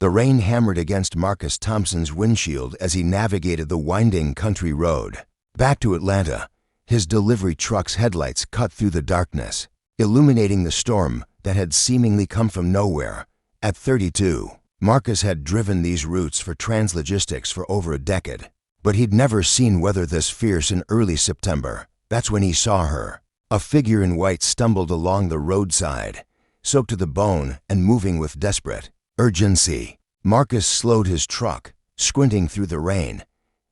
The rain hammered against Marcus Thompson's windshield as he navigated the winding country road. Back to Atlanta, his delivery truck's headlights cut through the darkness, illuminating the storm that had seemingly come from nowhere. At 32, Marcus had driven these routes for Translogistics for over a decade, but he'd never seen weather this fierce in early September. That's when he saw her. A figure in white stumbled along the roadside, soaked to the bone and moving with desperate urgency. Marcus slowed his truck, squinting through the rain.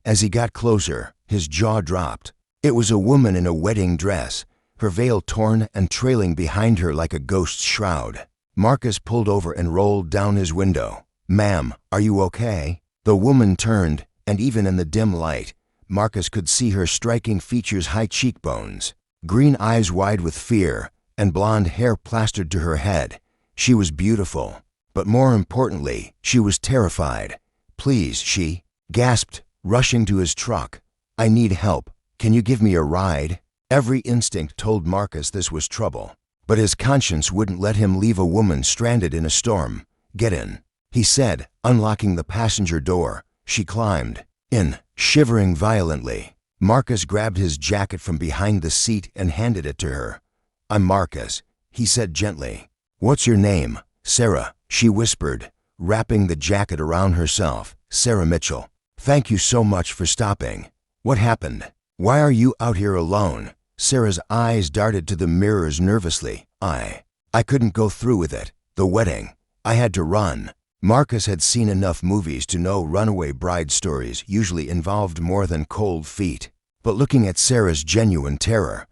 As he got closer, his jaw dropped. It was a woman in a wedding dress, her veil torn and trailing behind her like a ghost's shroud. Marcus pulled over and rolled down his window. "Ma'am, are you okay?" The woman turned, and even in the dim light, Marcus could see her striking features, high cheekbones, green eyes wide with fear, and blonde hair plastered to her head. She was beautiful, but more importantly, she was terrified. "Please," she gasped, rushing to his truck. "I need help. Can you give me a ride?" Every instinct told Marcus this was trouble, but his conscience wouldn't let him leave a woman stranded in a storm. "Get in," he said, unlocking the passenger door. She climbed in, shivering violently. Marcus grabbed his jacket from behind the seat and handed it to her. "I'm Marcus," he said gently. "What's your name?" "Sarah," she whispered, wrapping the jacket around herself. "Sarah Mitchell. Thank you so much for stopping. What happened? Why are you out here alone?" Sarah's eyes darted to the mirrors nervously. I couldn't go through with it. The wedding. I had to run." Marcus had seen enough movies to know runaway bride stories usually involved more than cold feet. But looking at Sarah's genuine terror,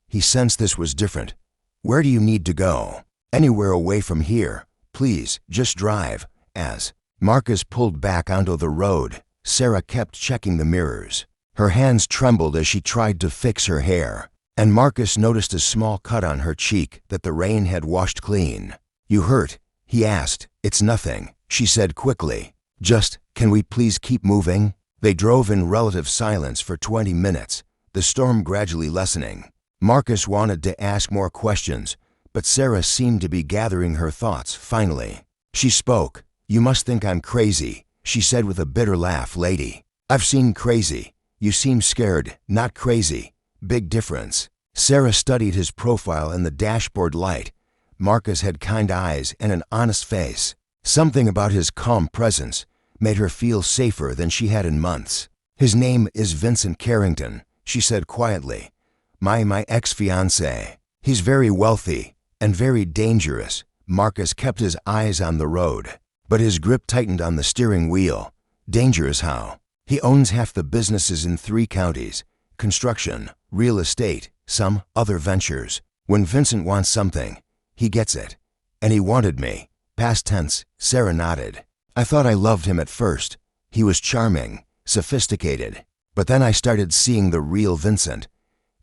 he sensed this was different. "Where do you need to go?" "Anywhere away from here. Please, just drive." As Marcus pulled back onto the road, Sarah kept checking the mirrors. Her hands trembled as she tried to fix her hair, and Marcus noticed a small cut on her cheek that the rain had washed clean. "You hurt?" he asked. "It's nothing," she said quickly. "Just, can we please keep moving?" They drove in relative silence for 20 minutes, the storm gradually lessening. Marcus wanted to ask more questions, but Sarah seemed to be gathering her thoughts. Finally, she spoke. "You must think I'm crazy," she said with a bitter laugh. "Lady, I've seen crazy. You seem scared, not crazy. Big difference." Sarah studied his profile in the dashboard light. Marcus had kind eyes and an honest face. Something about his calm presence made her feel safer than she had in months. "His name is Vincent Carrington," she said quietly. My ex-fiancé. He's very wealthy and very dangerous." Marcus kept his eyes on the road, but his grip tightened on the steering wheel. "Dangerous how?" "He owns half the businesses in 3 counties, construction, real estate, some other ventures. When Vincent wants something, he gets it. And he wanted me." Past tense, Sarah nodded. "I thought I loved him at first. He was charming, sophisticated. But then I started seeing the real Vincent,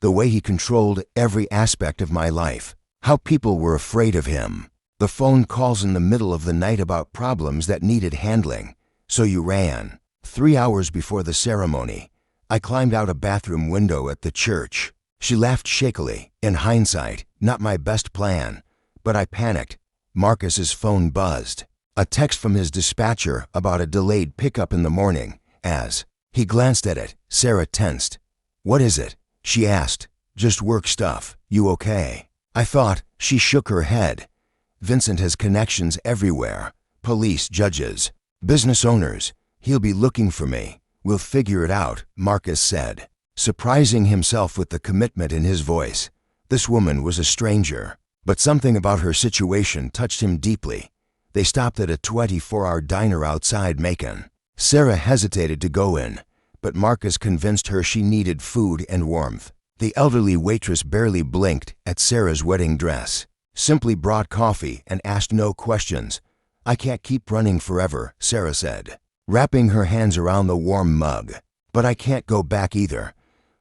the way he controlled every aspect of my life, how people were afraid of him. The phone calls in the middle of the night about problems that needed handling. So you ran." 3 hours before the ceremony, I climbed out a bathroom window at the church. She laughed shakily. "In hindsight, not my best plan, but I panicked." Marcus's phone buzzed. A text from his dispatcher about a delayed pickup in the morning. As he glanced at it, Sarah tensed. "What is it?" she asked. "Just work stuff. You okay?" I thought. She shook her head. "Vincent has connections everywhere. Police, judges, business owners. He'll be looking for me. We'll figure it out," Marcus said, surprising himself with the commitment in his voice. This woman was a stranger, but something about her situation touched him deeply. They stopped at a 24-hour diner outside Macon. Sarah hesitated to go in, but Marcus convinced her she needed food and warmth. The elderly waitress barely blinked at Sarah's wedding dress, simply brought coffee and asked no questions. "I can't keep running forever," Sarah said, wrapping her hands around the warm mug. "But I can't go back either.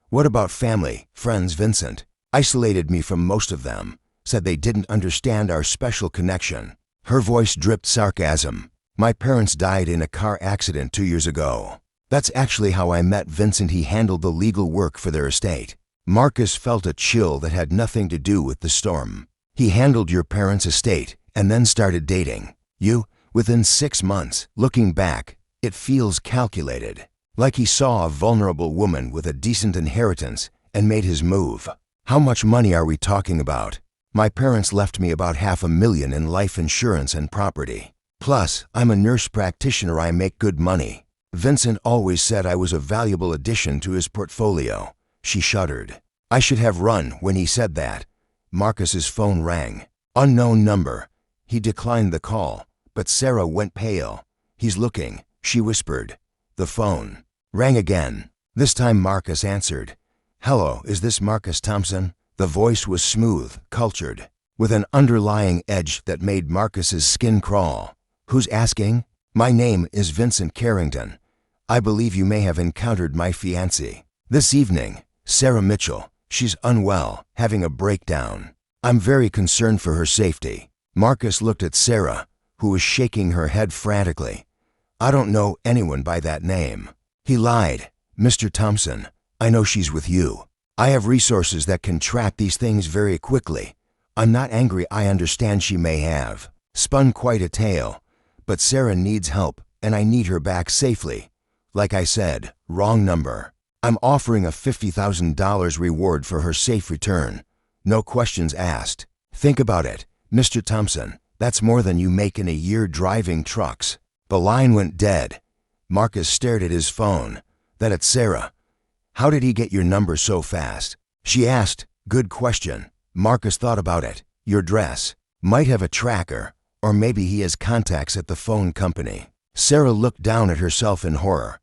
What about family, friends?" "Vincent isolated me from most of them, said they didn't understand our special connection." Her voice dripped sarcasm. "My parents died in a car accident 2 years ago. That's actually how I met Vincent. He handled the legal work for their estate." Marcus felt a chill that had nothing to do with the storm. "He handled your parents' estate and then started dating you? Within 6 months, looking back, it feels calculated. Like he saw a vulnerable woman with a decent inheritance and made his move. How much money are we talking about? My parents left me about $500,000 in life insurance and property. Plus, I'm a nurse practitioner. I make good money. Vincent always said I was a valuable addition to his portfolio. She shuddered. I should have run when he said that. Marcus's phone rang. Unknown number. He declined the call, but Sarah went pale. He's looking, she whispered. The phone rang again. This time Marcus answered. Hello, is this Marcus Thompson? The voice was smooth, cultured, with an underlying edge that made Marcus's skin crawl. Who's asking? My name is Vincent Carrington. I believe you may have encountered my fiancé this evening, Sarah Mitchell. She's unwell, having a breakdown. I'm very concerned for her safety. Marcus looked at Sarah, who was shaking her head frantically. I don't know anyone by that name. He lied. Mr. Thompson, I know she's with you. I have resources that can track these things very quickly. I'm not angry. I understand she may have spun quite a tale, but Sarah needs help, and I need her back safely. Like I said, wrong number. I'm offering a $50,000 reward for her safe return. No questions asked. Think about it, Mr. Thompson. That's more than you make in a year driving trucks. The line went dead. Marcus stared at his phone, then at Sarah. How did he get your number so fast? She asked. Good question. Marcus thought about it. Your dress. Might have a tracker, or maybe he has contacts at the phone company. Sarah looked down at herself in horror.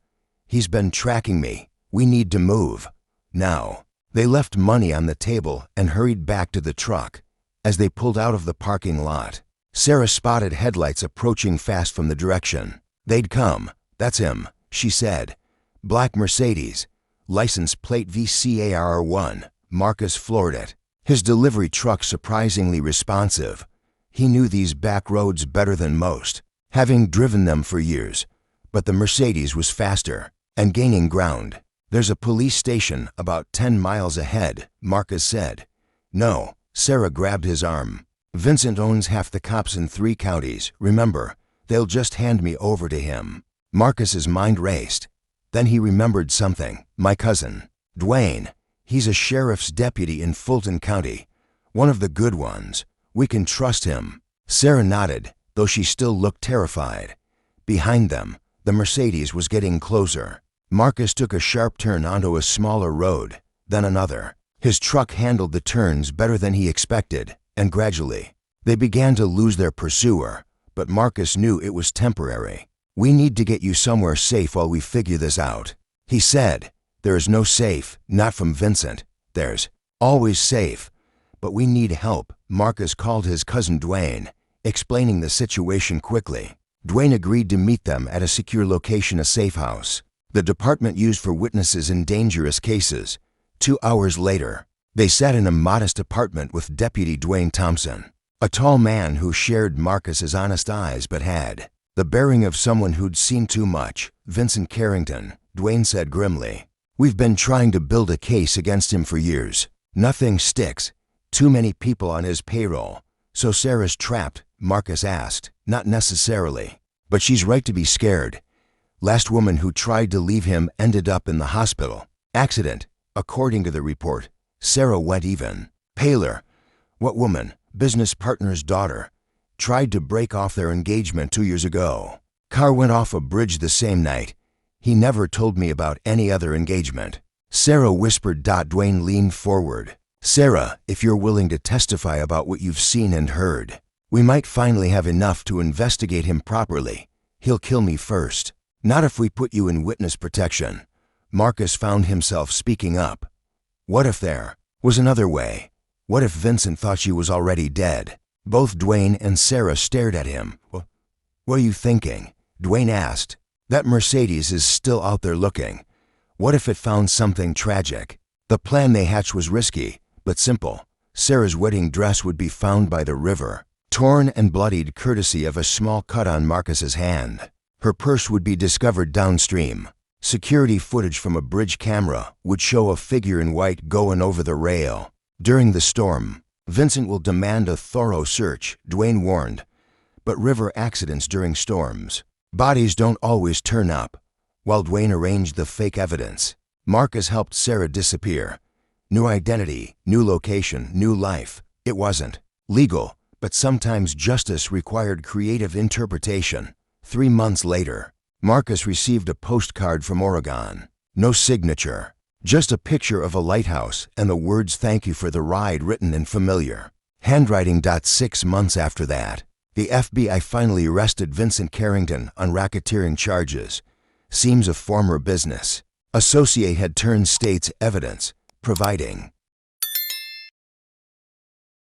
He's been tracking me. We need to move. Now. They left money on the table and hurried back to the truck. As they pulled out of the parking lot, Sarah spotted headlights approaching fast from the direction. They'd come. That's him, she said. Black Mercedes. License plate VCAR1. Marcus floored it. His delivery truck surprisingly responsive. He knew these back roads better than most, having driven them for years. But the Mercedes was faster and gaining ground. There's a police station about 10 miles ahead, Marcus said. No, Sarah grabbed his arm. Vincent owns half the cops in 3 counties, remember. They'll just hand me over to him. Marcus's mind raced. Then he remembered something. My cousin, Dwayne. He's a sheriff's deputy in Fulton County. One of the good ones. We can trust him. Sarah nodded, though she still looked terrified. Behind them, the Mercedes was getting closer. Marcus took a sharp turn onto a smaller road, then another. His truck handled the turns better than he expected, and gradually, they began to lose their pursuer, but Marcus knew it was temporary. We need to get you somewhere safe while we figure this out, he said. There is no safe, not from Vincent. There's always safe. But we need help. Marcus called his cousin Dwayne, explaining the situation quickly. Dwayne agreed to meet them at a secure location, a safe house, the department used for witnesses in dangerous cases. 2 hours later, they sat in a modest apartment with Deputy Dwayne Thompson, a tall man who shared Marcus's honest eyes but had the bearing of someone who'd seen too much. Vincent Carrington, Dwayne said grimly. We've been trying to build a case against him for years. Nothing sticks. Too many people on his payroll. So Sarah's trapped, Marcus asked. Not necessarily. But she's right to be scared. Last woman who tried to leave him ended up in the hospital. Accident, according to the report. Sarah went even paler. What woman? Business partner's daughter. Tried to break off their engagement 2 years ago. Car went off a bridge the same night. He never told me about any other engagement. Sarah whispered. Dwayne leaned forward. Sarah, if you're willing to testify about what you've seen and heard, we might finally have enough to investigate him properly. He'll kill me first. Not if we put you in witness protection. Marcus found himself speaking up. What if there was another way? What if Vincent thought she was already dead? Both Dwayne and Sarah stared at him. What are you thinking? Dwayne asked. That Mercedes is still out there looking. What if it found something tragic? The plan they hatched was risky, but simple. Sarah's wedding dress would be found by the river, torn and bloodied courtesy of a small cut on Marcus's hand. Her purse would be discovered downstream. Security footage from a bridge camera would show a figure in white going over the rail. During the storm, Vincent will demand a thorough search, Dwayne warned. but river accidents during storms. Bodies don't always turn up. While Dwayne arranged the fake evidence, Marcus helped Sarah disappear. New identity, new location, new life. It wasn't legal, but sometimes justice required creative interpretation. 3 months later, Marcus received a postcard from Oregon. No signature, just a picture of a lighthouse and the words "Thank you for the ride" written in familiar handwriting. 6 months after that, the FBI finally arrested Vincent Carrington on racketeering charges. Seems a former business associate had turned state's evidence, providing